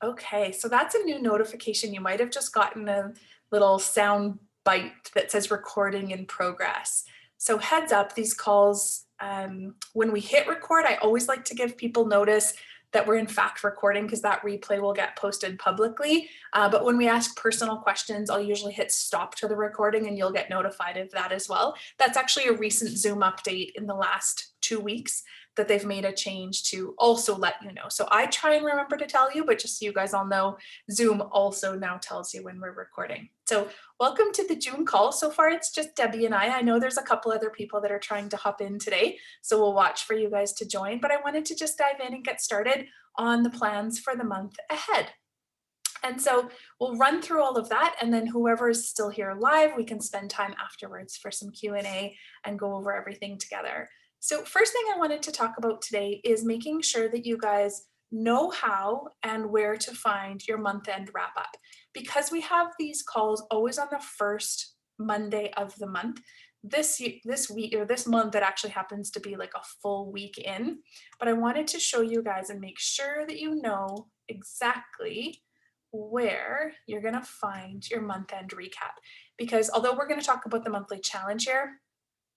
Okay, so that's a new notification. You might have just gotten a little sound bite that says recording in progress. So heads up, these calls, when we hit record, I always like to give people notice that we're in fact recording because that replay will get posted publicly. But when we ask personal questions, I'll usually hit stop to the recording and you'll get notified of that as well. That's actually a recent Zoom update in the last 2 weeks that they've made a change to also let you know. So I try and remember to tell you, but just so you guys all know, Zoom also now tells you when we're recording. So welcome to the June call. So far, it's just Debbie and I. I know there's a couple other people that are trying to hop in today, so we'll watch for you guys to join. But I wanted to just dive in and get started on the plans for the month ahead. And so we'll run through all of that, and then whoever is still here live, we can spend time afterwards for some Q&A and go over everything together. So first thing I wanted to talk about today is making sure that you guys know how and where to find your month-end wrap-up. Because we have these calls always on the first Monday of the month, this week or this month, it actually happens to be like a full week in, but I wanted to show you guys and make sure that you know exactly where you're going to find your month-end recap. Because although we're going to talk about the monthly challenge here,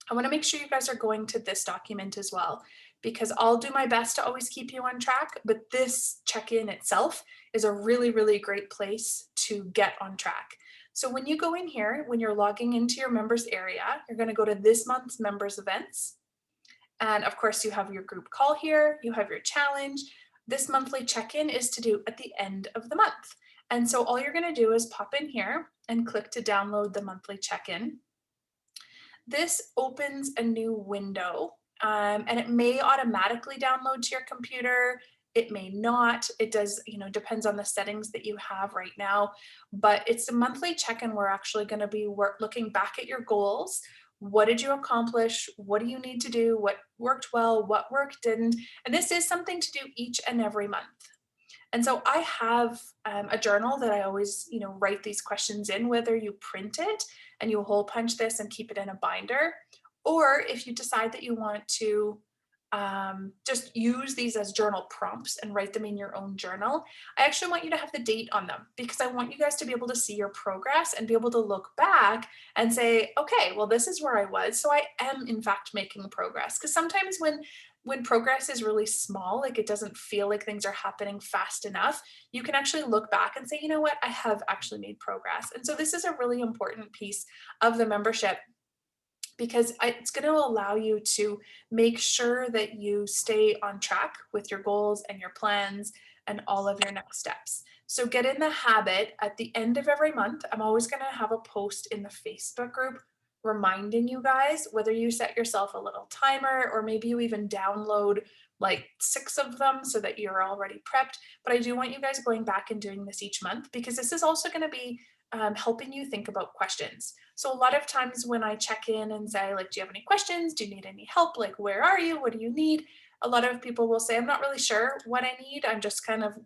I want to make sure you guys are going to this document as well, because I'll do my best to always keep you on track, but this check-in itself is a really, really great place to get on track. So when you go in here, when you're logging into your members area, you're going to go to this month's members events. And of course, you have your group call here, you have your challenge. This monthly check-in is to do at the end of the month. And so all you're going to do is pop in here and click to download the monthly check-in. This opens a new window, and it may automatically download to your computer. It may not. It does, depends on the settings that you have right now. But it's a monthly check-in. We're actually going to be looking back at your goals. What did you accomplish? What do you need to do? What worked well? What work didn't? And this is something to do each and every month. And so I have a journal that I always, write these questions in, whether you print it and you hole punch this and keep it in a binder, or if you decide that you want to just use these as journal prompts and write them in your own journal. I actually want you to have the date on them because I want you guys to be able to see your progress and be able to look back and say, okay, well, this is where I was. So I am in fact making progress. Because sometimes when progress is really small, like it doesn't feel like things are happening fast enough, you can actually look back and say, you know what, I have actually made progress. And so this is a really important piece of the membership because it's going to allow you to make sure that you stay on track with your goals and your plans and all of your next steps. So get in the habit at the end of every month. I'm always going to have a post in the Facebook group reminding you guys, whether you set yourself a little timer or maybe you even download like 6 of them so that you're already prepped. But I do want you guys going back and doing this each month because this is also going to be helping you think about questions. So a lot of times when I check in and say, like, do you have any questions? Do you need any help? Like, where are you? What do you need? A lot of people will say, I'm not really sure what I need. I'm just kind of,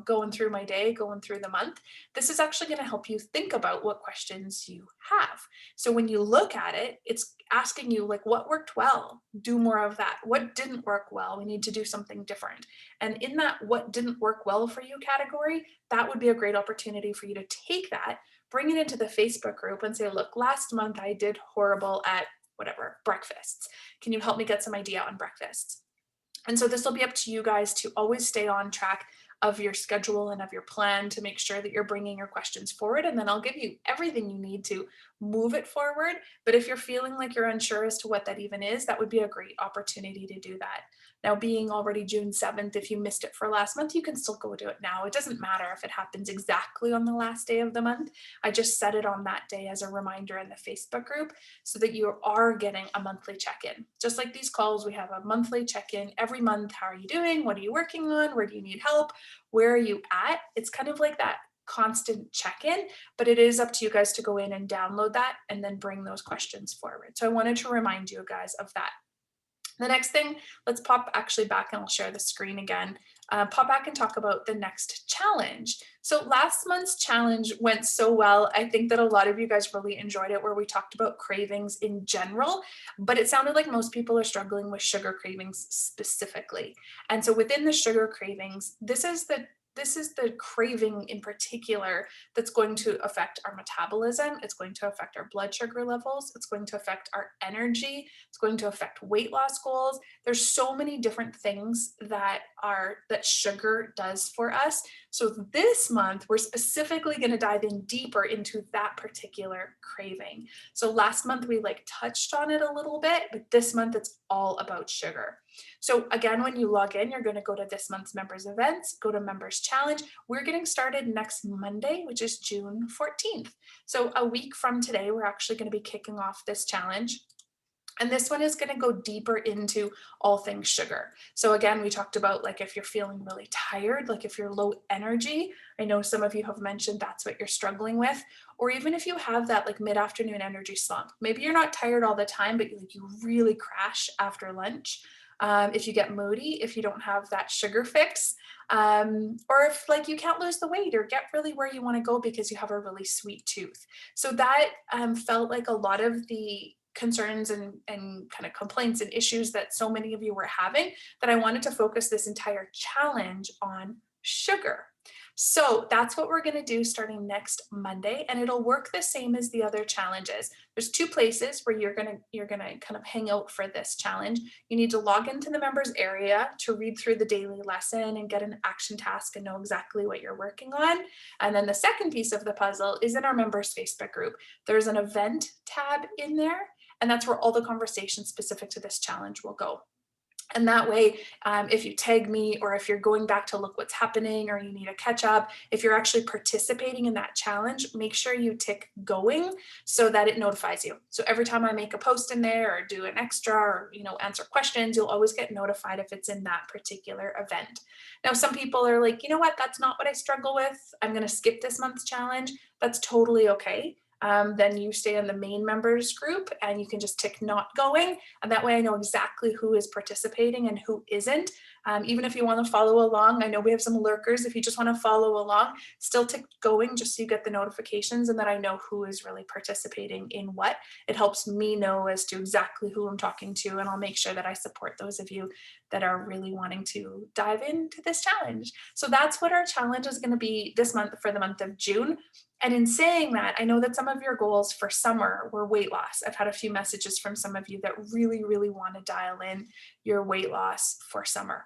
going through my day, going through the month. This is actually going to help you think about what questions you have. So when you look at it, it's asking you, like, what worked well? Do more of that. What didn't work well? We need to do something different. And in that what didn't work well for you category, that would be a great opportunity for you to take that, bring it into the Facebook group and say, look, last month I did horrible at whatever, breakfasts. Can you help me get some idea on breakfasts? And so this will be up to you guys to always stay on track of your schedule and of your plan to make sure that you're bringing your questions forward. And then I'll give you everything you need to move it forward. But if you're feeling like you're unsure as to what that even is, that would be a great opportunity to do that. Now, being already June 7th, if you missed it for last month, you can still go do it now. It doesn't matter if it happens exactly on the last day of the month. I just set it on that day as a reminder in the Facebook group so that you are getting a monthly check-in. Just like these calls, we have a monthly check-in every month. How are you doing? What are you working on? Where do you need help? Where are you at? It's kind of like that constant check-in, but it is up to you guys to go in and download that and then bring those questions forward. So I wanted to remind you guys of that. The next thing, let's pop actually back and I'll share the screen again. Pop back and talk about the next challenge. So last month's challenge went so well. I think that a lot of you guys really enjoyed it where we talked about cravings in general, but it sounded like most people are struggling with sugar cravings specifically. And so within the sugar cravings, this is the this is the craving in particular that's going to affect our metabolism. It's going to affect our blood sugar levels. It's going to affect our energy. It's going to affect weight loss goals. There's so many different things that sugar does for us. So this month, we're specifically going to dive in deeper into that particular craving. So last month we like touched on it a little bit, but this month it's all about sugar. So again, when you log in, you're going to go to this month's members events, go to members challenge. We're getting started next Monday, which is June 14th. So a week from today, we're actually going to be kicking off this challenge. And this one is going to go deeper into all things sugar. So again, we talked about like if you're feeling really tired, like if you're low energy, I know some of you have mentioned that's what you're struggling with, or even if you have that like mid-afternoon energy slump. Maybe you're not tired all the time, but you really crash after lunch. If you get moody, if you don't have that sugar fix, or if like you can't lose the weight or get really where you want to go because you have a really sweet tooth. So that felt like a lot of the concerns and kind of complaints and issues that so many of you were having, that I wanted to focus this entire challenge on sugar. So that's what we're going to do starting next Monday, and it'll work the same as the other challenges. There's two places where you're going to kind of hang out for this challenge. You need to log into the members area to read through the daily lesson and get an action task and know exactly what you're working on. And then the second piece of the puzzle is in our members Facebook group. There's an event tab in there, and that's where all the conversations specific to this challenge will go. And that way, if you tag me or if you're going back to look what's happening or you need a catch up, if you're actually participating in that challenge, make sure you tick going so that it notifies you. So every time I make a post in there or do an extra or answer questions, you'll always get notified if it's in that particular event. Now, some people are like, you know what, that's not what I struggle with. I'm going to skip this month's challenge. That's totally okay. Then you stay in the main members group and you can just tick not going. And that way I know exactly who is participating and who isn't. Even if you want to follow along, I know we have some lurkers. If you just want to follow along, still tick going just so you get the notifications and that I know who is really participating in what. It helps me know as to exactly who I'm talking to, and I'll make sure that I support those of you that are really wanting to dive into this challenge. So that's what our challenge is going to be this month for the month of June. And in saying that, I know that some of your goals for summer were weight loss. I've had a few messages from some of you that really, really want to dial in your weight loss for summer.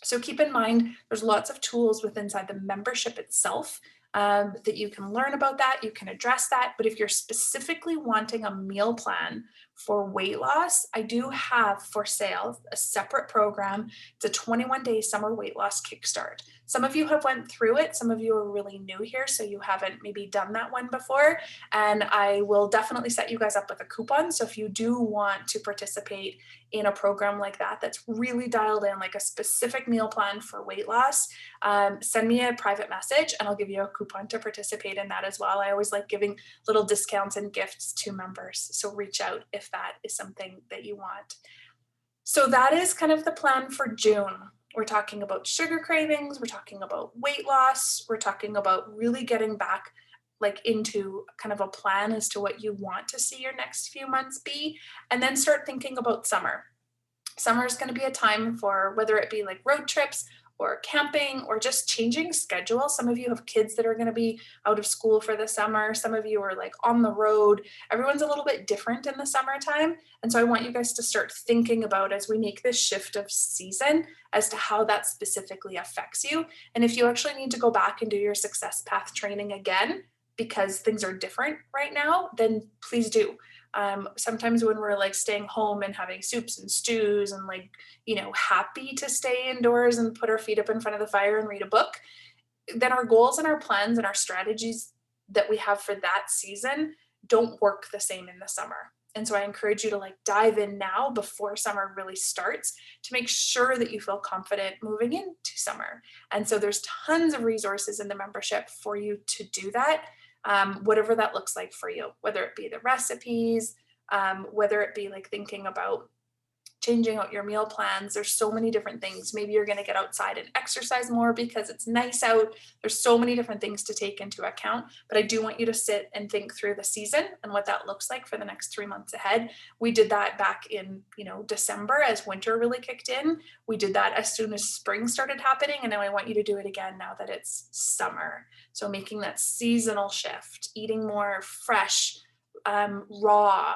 So keep in mind, there's lots of tools within inside the membership itself that you can learn about that, you can address that. But if you're specifically wanting a meal plan for weight loss, I do have for sale a separate program. It's a 21-day summer weight loss kickstart. Some of you have went through it. Some of you are really new here, so you haven't maybe done that one before. And I will definitely set you guys up with a coupon. So if you do want to participate in a program like that, that's really dialed in, like a specific meal plan for weight loss, send me a private message and I'll give you a coupon to participate in that as well. I always like giving little discounts and gifts to members. So reach out if that is something that you want. So that is kind of the plan for June. We're talking about sugar cravings, we're talking about weight loss, we're talking about really getting back like into kind of a plan as to what you want to see your next few months be, and then start thinking about summer. Summer is going to be a time for whether it be like road trips or camping or just changing schedule. Some of you have kids that are going to be out of school for the summer. Some of you are like on the road. Everyone's a little bit different in the summertime. And so I want you guys to start thinking about, as we make this shift of season, as to how that specifically affects you. And if you actually need to go back and do your success path training again, because things are different right now, then please do. Sometimes when we're like staying home and having soups and stews and like, happy to stay indoors and put our feet up in front of the fire and read a book, then our goals and our plans and our strategies that we have for that season don't work the same in the summer. And so I encourage you to like dive in now before summer really starts to make sure that you feel confident moving into summer. And so there's tons of resources in the membership for you to do that. Whatever that looks like for you, whether it be the recipes, whether it be like thinking about changing out your meal plans. There's so many different things. Maybe you're going to get outside and exercise more because it's nice out. There's so many different things to take into account, but I do want you to sit and think through the season and what that looks like for the next 3 months ahead. We did that back in, December as winter really kicked in. We did that as soon as spring started happening, and now I want you to do it again now that it's summer. So making that seasonal shift, eating more fresh, raw,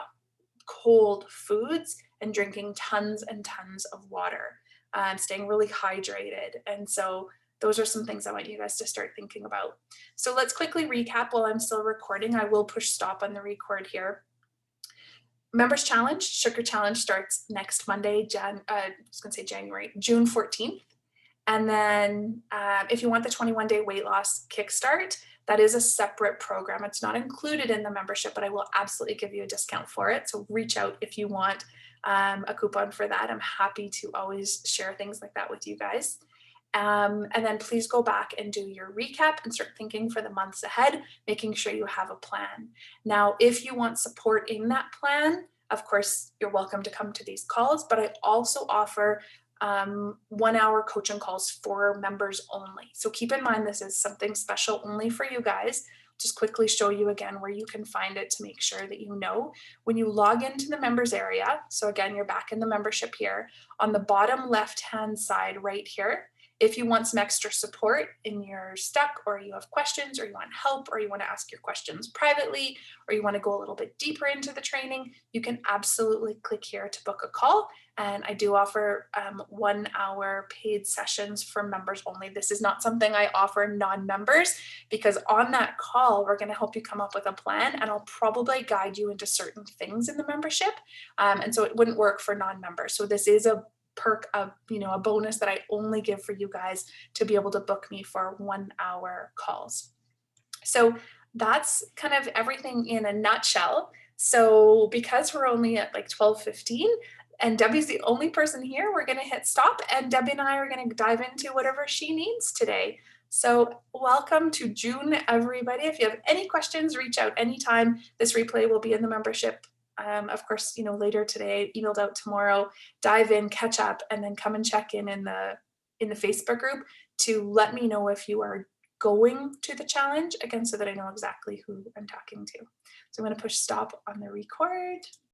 cold foods, and drinking tons and tons of water, and staying really hydrated. And so those are some things I want you guys to start thinking about. So let's quickly recap while I'm still recording. I will push stop on the record here. Members Challenge, Sugar Challenge starts next Monday, June 14th. And then if you want the 21-day weight loss kickstart, that is a separate program. It's not included in the membership, but I will absolutely give you a discount for it. So reach out if you want a coupon for that. I'm happy to always share things like that with you guys. And then please go back and do your recap and start thinking for the months ahead, making sure you have a plan. Now, if you want support in that plan, of course, you're welcome to come to these calls, but I also offer 1-hour coaching calls for members only. So keep in mind, this is something special only for you guys. Just quickly show you again where you can find it to make sure that you know. When you log into the members area, so again, you're back in the membership here, on the bottom left-hand side right here, if you want some extra support and you're stuck, or you have questions, or you want help, or you want to ask your questions privately, or you want to go a little bit deeper into the training, you can absolutely click here to book a call. And I do offer 1-hour paid sessions for members only. This is not something I offer non-members, because on that call, we're going to help you come up with a plan, and I'll probably guide you into certain things in the membership. And so it wouldn't work for non-members. So this is a perk of, a bonus that I only give for you guys to be able to book me for 1-hour calls. So that's kind of everything in a nutshell. So because we're only at like 12:15 and Debbie's the only person here, we're going to hit stop, and Debbie and I are going to dive into whatever she needs today. So welcome to June, everybody. If you have any questions, reach out anytime. This replay will be in the membership. Of course, later today, emailed out tomorrow. Dive in, catch up, and then come and check in the Facebook group to let me know if you are going to the challenge, again, so that I know exactly who I'm talking to. So I'm going to push stop on the record.